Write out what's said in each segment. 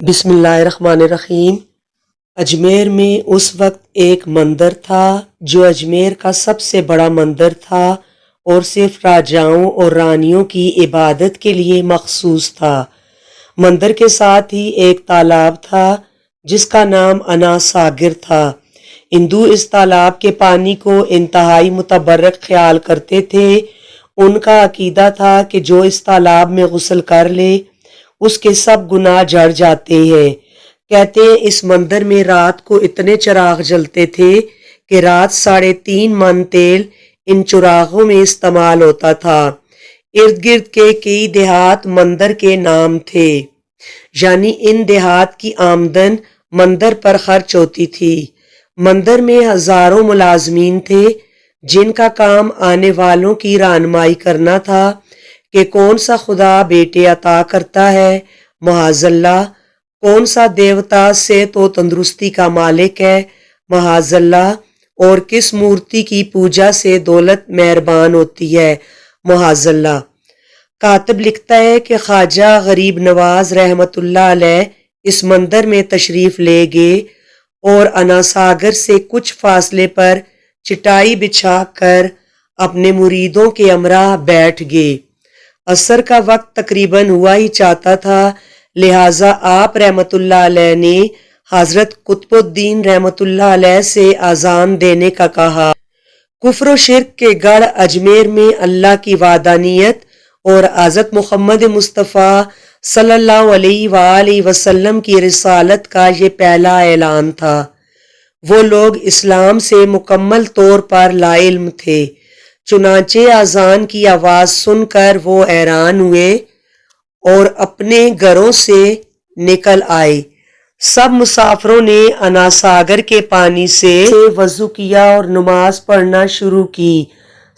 بسم اللہ الرحمن الرحیم۔ اجمیر میں اس وقت ایک مندر تھا جو اجمیر کا سب سے بڑا مندر تھا اور صرف راجاؤں اور رانیوں کی عبادت کے لیے مخصوص تھا۔ مندر کے ساتھ ہی ایک تالاب تھا جس کا نام انا ساگر تھا۔ ہندو اس تالاب کے پانی کو انتہائی متبرک خیال کرتے تھے۔ ان کا عقیدہ تھا کہ جو اس تالاب میں غسل کر لے اس کے سب گناہ جھڑ جاتے ہیں۔ کہتے ہیں اس مندر میں رات کو اتنے چراغ جلتے تھے کہ رات 3.5 من تیل ان چراغوں میں استعمال ہوتا تھا۔ ارد گرد کے کئی دیہات مندر کے نام تھے، یعنی ان دیہات کی آمدن مندر پر خرچ ہوتی تھی۔ مندر میں ہزاروں ملازمین تھے جن کا کام آنے والوں کی رہنمائی کرنا تھا کہ کون سا خدا بیٹے عطا کرتا ہے معاذ اللہ، کون سا دیوتا صحت و تندرستی کا مالک ہے معاذ اللہ، اور کس مورتی کی پوجا سے دولت مہربان ہوتی ہے معاذ اللہ۔ کاتب لکھتا ہے کہ خواجہ غریب نواز رحمت اللہ علیہ اس مندر میں تشریف لے گئے اور انا ساگر سے کچھ فاصلے پر چٹائی بچھا کر اپنے مریدوں کے ہمراہ بیٹھ گئے۔ عصر کا وقت تقریباً ہوا ہی چاہتا تھا، لہٰذا آپ رحمت اللہ علیہ نے حضرت قطب الدین رحمت اللہ علیہ سے اذان دینے کا کہا۔ کفر و شرک کے گڑھ اجمیر میں اللہ کی وحدانیت اور حضرت محمد مصطفیٰ صلی اللہ علیہ وآلہ وسلم کی رسالت کا یہ پہلا اعلان تھا۔ وہ لوگ اسلام سے مکمل طور پر لا علم تھے، چنانچہ اذان کی آواز سن کر وہ حیران ہوئے اور اپنے گھروں سے نکل آئے۔ سب مسافروں نے انا ساگر کے پانی سے وضو کیا اور نماز پڑھنا شروع کی۔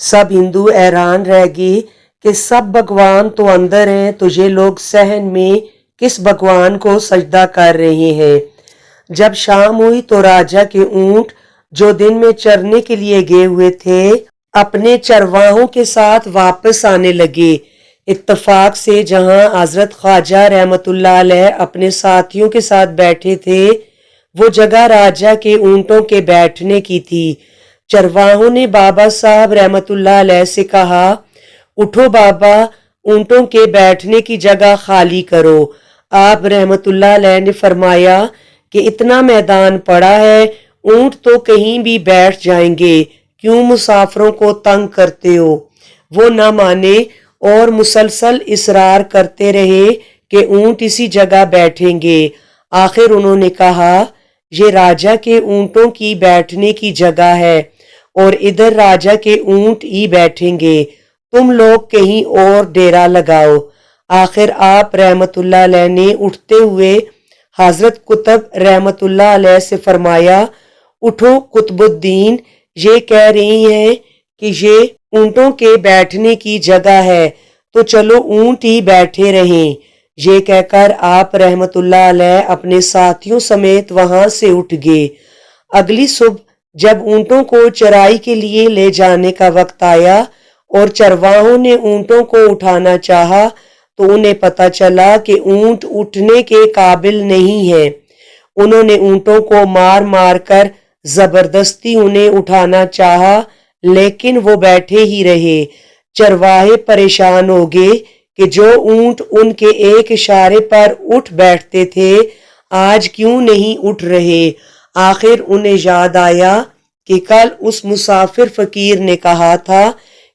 سب ہندو حیران رہ گئے کہ سب بھگوان تو اندر ہیں تو یہ لوگ صحن میں کس بھگوان کو سجدہ کر رہے ہیں۔ جب شام ہوئی تو راجا کے اونٹ جو دن میں چرنے کے لیے گئے ہوئے تھے اپنے چرواہوں کے ساتھ واپس آنے لگے۔ اتفاق سے جہاں حضرت خواجہ رحمت اللہ علیہ اپنے ساتھیوں کے ساتھ بیٹھے تھے وہ جگہ راجا کے اونٹوں کے بیٹھنے کی تھی۔ چرواہوں نے بابا صاحب رحمت اللہ علیہ سے کہا، اٹھو بابا، اونٹوں کے بیٹھنے کی جگہ خالی کرو۔ آپ رحمت اللہ علیہ نے فرمایا کہ اتنا میدان پڑا ہے، اونٹ تو کہیں بھی بیٹھ جائیں گے، کیوں مسافروں کو تنگ کرتے ہو؟ وہ نہ مانے اور مسلسل اصرار کرتے رہے کہ اونٹ اسی جگہ بیٹھیں گے۔ آخر انہوں نے کہا، یہ راجا کے اونٹوں کی بیٹھنے کی جگہ ہے اور ادھر راجا کے اونٹ ہی بیٹھیں گے، تم لوگ کہیں اور ڈیرا لگاؤ۔ آخر آپ رحمت اللہ علیہ نے اٹھتے ہوئے حضرت قطب رحمت اللہ علیہ سے فرمایا، اٹھو قطب الدین، یہ کہہ رہی ہیں کہ یہ اونٹوں کے بیٹھنے کی جگہ ہے تو چلو اونٹ ہی بیٹھے رہیں۔ یہ کہہ کر آپ رحمت اللہ علیہ اپنے ساتھیوں سمیت وہاں سے اٹھ گئے۔ اگلی صبح جب اونٹوں کو چرائی کے لیے لے جانے کا وقت آیا اور چرواہوں نے اونٹوں کو اٹھانا چاہا تو انہیں پتہ چلا کہ اونٹ اٹھنے کے قابل نہیں ہیں۔ انہوں نے اونٹوں کو مار مار کر زبردستی انہیں اٹھانا چاہا لیکن وہ بیٹھے ہی رہے۔ چرواہے پریشان ہو گئے کہ جو اونٹ ان کے ایک اشارے پر اٹھ بیٹھتے تھے آج کیوں نہیں اٹھ رہے۔ آخر انہیں یاد آیا کہ کل اس مسافر فقیر نے کہا تھا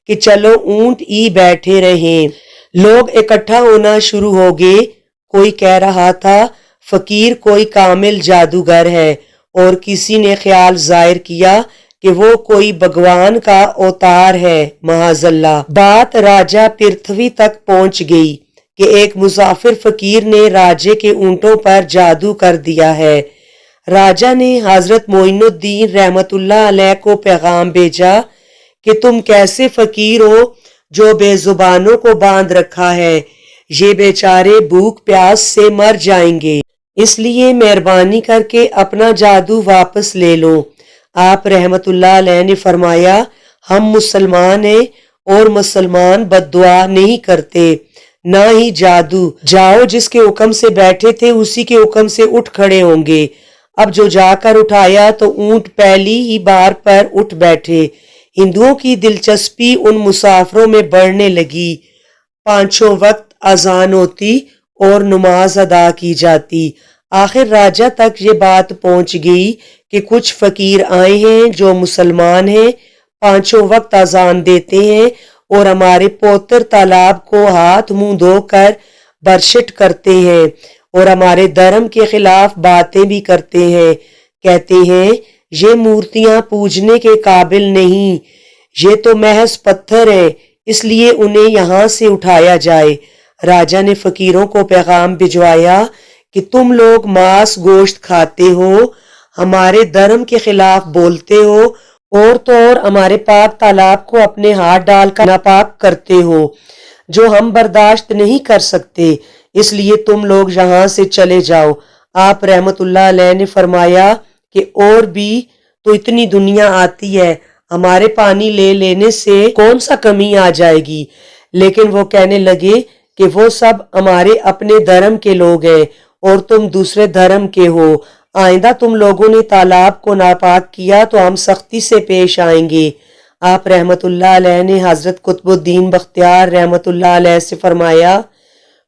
کہ چلو اونٹ ہی بیٹھے رہیں۔ لوگ اکٹھا ہونا شروع ہو گئے۔ کوئی کہہ رہا تھا فقیر کوئی کامل جادوگر ہے اور کسی نے خیال ظاہر کیا کہ وہ کوئی بھگوان کا اوتار ہے معاذ اللہ۔ بات راجہ پرتھوی تک پہنچ گئی کہ ایک مسافر فقیر نے راجے کے اونٹوں پر جادو کر دیا ہے۔ راجہ نے حضرت معین الدین رحمت اللہ علیہ کو پیغام بھیجا کہ تم کیسے فقیر ہو جو بے زبانوں کو باندھ رکھا ہے، یہ بیچارے بھوک پیاس سے مر جائیں گے، اس لیے مہربانی کر کے اپنا جادو واپس لے لو۔ آپ رحمت اللہ علیہ نے فرمایا، ہم مسلمان ہیں اور مسلمان بد دعا نہیں کرتے، نہ ہی جادو۔ جاؤ، جس کے حکم سے بیٹھے تھے اسی کے حکم سے اٹھ کھڑے ہوں گے۔ اب جو جا کر اٹھایا تو اونٹ پہلی ہی بار پر اٹھ بیٹھے۔ ہندوؤں کی دلچسپی ان مسافروں میں بڑھنے لگی۔ پانچوں وقت اذان ہوتی اور نماز ادا کی جاتی۔ آخر راجہ تک یہ بات پہنچ گئی کہ کچھ فقیر آئے ہیں جو مسلمان ہیں، پانچوں وقت اذان دیتے ہیں اور ہمارے پوتر تالاب کو ہاتھ منہ دھو کر برشٹ کرتے ہیں اور ہمارے دھرم کے خلاف باتیں بھی کرتے ہیں۔ کہتے ہیں یہ مورتیاں پوجنے کے قابل نہیں، یہ تو محض پتھر ہیں، اس لیے انہیں یہاں سے اٹھایا جائے۔ راجہ نے فقیروں کو پیغام بھجوایا کہ تم لوگ ماس گوشت کھاتے ہو، ہمارے دھرم کے خلاف بولتے ہو اور تو اور ہمارے پاک تالاب کو اپنے ہاتھ ڈال کر ناپاک کرتے ہو، جو ہم برداشت نہیں کر سکتے، اس لیے تم لوگ یہاں سے چلے جاؤ۔ آپ رحمت اللہ علیہ نے فرمایا کہ اور بھی تو اتنی دنیا آتی ہے، ہمارے پانی لے لینے سے کون سا کمی آ جائے گی؟ لیکن وہ کہنے لگے کہ وہ سب ہمارے اپنے دھرم کے لوگ ہیں اور تم دوسرے دھرم کے ہو، آئندہ تم لوگوں نے تالاب کو ناپاک کیا تو ہم سختی سے پیش آئیں گے۔ آپ رحمت اللہ علیہ نے حضرت قطب الدین بختیار رحمت اللہ علیہ سے فرمایا،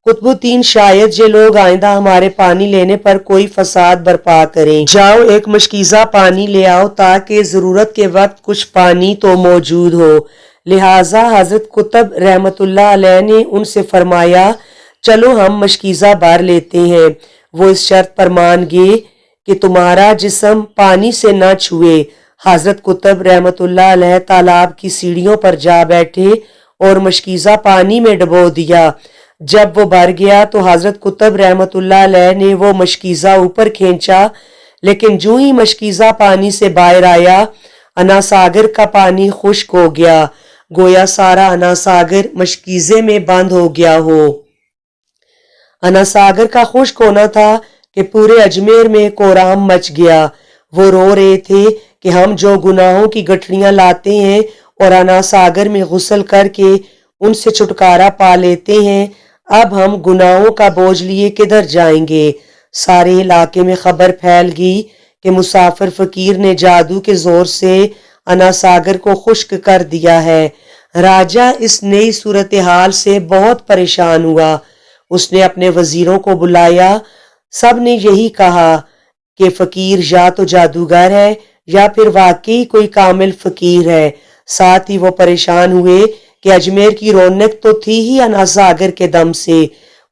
قطب الدین شاید یہ لوگ آئندہ ہمارے پانی لینے پر کوئی فساد برپا کریں، جاؤ ایک مشکیزہ پانی لے آؤ تاکہ ضرورت کے وقت کچھ پانی تو موجود ہو۔ لہٰذا حضرت قطب رحمت اللہ علیہ نے ان سے فرمایا چلو ہم مشکیزہ بھر لیتے ہیں۔ وہ اس شرط پر مان گئے کہ تمہارا جسم پانی سے نہ چھوئے۔ حضرت قطب رحمت اللہ علیہ تالاب کی سیڑھیوں پر جا بیٹھے اور مشکیزہ پانی میں ڈبو دیا۔ جب وہ بھر گیا تو حضرت قطب رحمت اللہ علیہ نے وہ مشکیزہ اوپر کھینچا، لیکن جو ہی مشکیزہ پانی سے باہر آیا انا ساگر کا پانی خشک ہو گیا، گویا سارا انا ساگر مشکیزے میں بند ہو گیا ہو۔ انا ساگر کا خشک ہونا تھا کہ پورے اجمیر میں کورام مچ گیا۔ وہ رو رہے تھے کہ ہم جو گناہوں کی گٹھڑیاں لاتے ہیں اور انا ساگر میں غسل کر کے ان سے چھٹکارا پا لیتے ہیں، اب ہم گناہوں کا بوجھ لیے کدھر جائیں گے؟ سارے علاقے میں خبر پھیل گئی کہ مسافر فقیر نے جادو کے زور سے انا ساگر کو خشک کر دیا ہے۔ راجہ اس نئی صورتحال سے بہت پریشان ہوا۔ اس نے اپنے وزیروں کو بلایا، سب نے یہی کہا کہ فقیر یا تو جادوگر ہے یا پھر واقعی کوئی کامل فقیر ہے۔ ساتھ ہی وہ پریشان ہوئے کہ اجمیر کی رونق تو تھی ہی انا ساگر کے دم سے،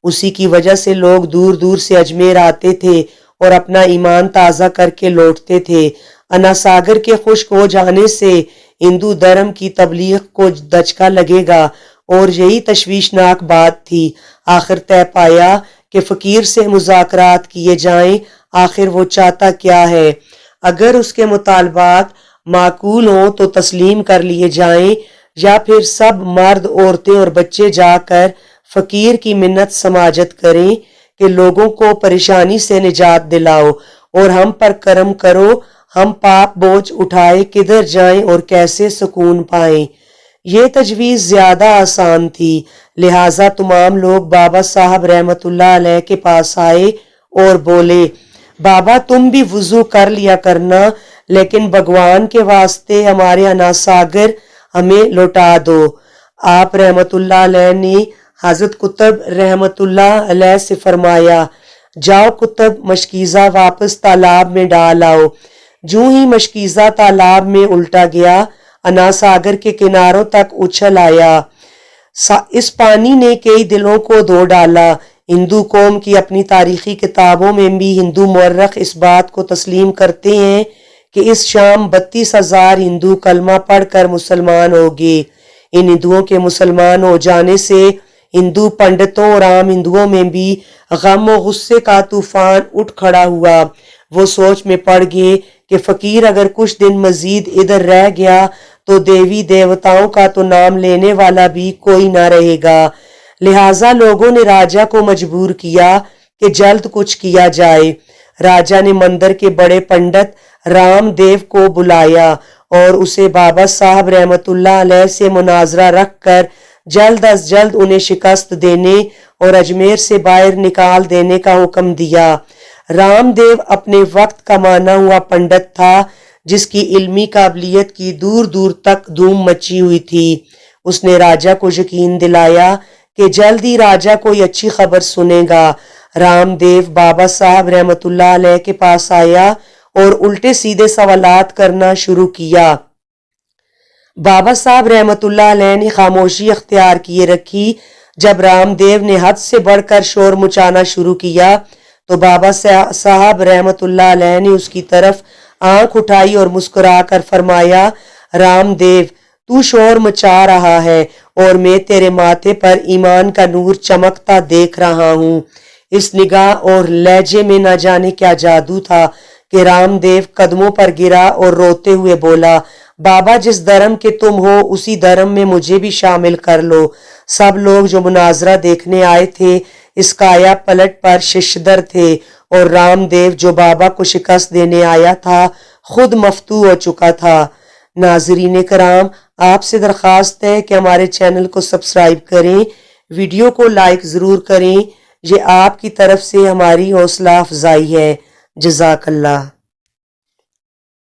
اسی کی وجہ سے لوگ دور دور سے اجمیر آتے تھے اور اپنا ایمان تازہ کر کے لوٹتے تھے۔ انا ساگر کے خشک ہو جانے سے ہندو دھرم کی تبلیغ کو دھچکا لگے گا اور یہی تشویشناک بات تھی۔ آخر طے پایا کہ فقیر سے مذاکرات کیے جائیں، آخر وہ چاہتا کیا ہے، اگر اس کے مطالبات معقول ہوں تو تسلیم کر لیے جائیں، یا پھر سب مرد عورتیں اور بچے جا کر فقیر کی منت سماجت کریں کہ لوگوں کو پریشانی سے نجات دلاؤ اور ہم پر کرم کرو، ہم پاپ بوجھ اٹھائے کدھر جائیں اور کیسے سکون پائیں۔ یہ تجویز زیادہ آسان تھی، لہٰذا تمام لوگ بابا صاحب رحمت اللہ علیہ کے پاس آئے اور بولے، بابا تم بھی وضو کر لیا کرنا، لیکن بھگوان کے واسطے ہمارے انا ساگر ہمیں لوٹا دو۔ آپ رحمت اللہ علیہ نے حضرت قطب رحمت اللہ علیہ سے فرمایا، جاؤ قطب مشکیزہ واپس تالاب میں ڈال آؤ۔ جو ہی مشکیزہ تالاب میں الٹا گیا، انا ساگر کے کناروں تک اچھل آیا۔ اس پانی نے کئی دلوں کو دھو ڈالا۔ ہندو قوم کی اپنی تاریخی کتابوں میں بھی ہندو مورخ اس بات کو تسلیم کرتے ہیں کہ اس شام 32,000 ہندو کلمہ پڑھ کر مسلمان ہو گئے۔ ان ہندوؤں کے مسلمان ہو جانے سے ہندو پنڈتوں اور عام ہندوؤں میں بھی غم و غصے کا طوفان اٹھ کھڑا ہوا۔ وہ سوچ میں پڑ گئے کہ فقیر اگر کچھ دن مزید ادھر رہ گیا تو دیوی دیوتاؤں کا تو نام لینے والا بھی کوئی نہ رہے گا۔ لہٰذا لوگوں نے راجہ کو مجبور کیا کہ جلد کچھ کیا جائے۔ راجہ نے مندر کے بڑے پنڈت رام دیو کو بلایا اور اسے بابا صاحب رحمت اللہ علیہ سے مناظرہ رکھ کر جلد از جلد انہیں شکست دینے اور اجمیر سے باہر نکال دینے کا حکم دیا۔ رام دیو اپنے وقت کا مانا ہوا پنڈت تھا جس کی علمی قابلیت کی دور دور تک دھوم مچی ہوئی تھی۔ اس نے راجہ کو یقین دلایا کہ جلد ہی راجہ کوئی اچھی خبر سنے گا۔ رام دیو بابا صاحب رحمۃ اللہ علیہ کے پاس آیا اور الٹے سیدھے سوالات کرنا شروع کیا۔ بابا صاحب رحمۃ اللہ علیہ نے خاموشی اختیار کیے رکھی۔ جب رام دیو نے حد سے بڑھ کر شور مچانا شروع کیا تو بابا صاحب رحمۃ اللہ علیہ نے اس کی طرف آنکھ اٹھائی اور مسکرا کر فرمایا، رام دیو تو شور مچا رہا ہے اور میں تیرے ماتھے پر ایمان کا نور چمکتا دیکھ رہا ہوں۔ اس نگاہ اور لہجے میں نہ جانے کیا جادو تھا کہ رام دیو قدموں پر گرا اور روتے ہوئے بولا، بابا جس دھرم کے تم ہو اسی دھرم میں مجھے بھی شامل کر لو۔ سب لوگ جو مناظرہ دیکھنے آئے تھے اس کایا پلٹ پر ششدر تھے اور رام دیو جو بابا کو شکست دینے آیا تھا خود مفتو ہو چکا تھا۔ ناظرین کرام، آپ سے درخواست ہے کہ ہمارے چینل کو سبسکرائب کریں، ویڈیو کو لائک ضرور کریں، یہ آپ کی طرف سے ہماری حوصلہ افزائی ہے۔ جزاک اللہ۔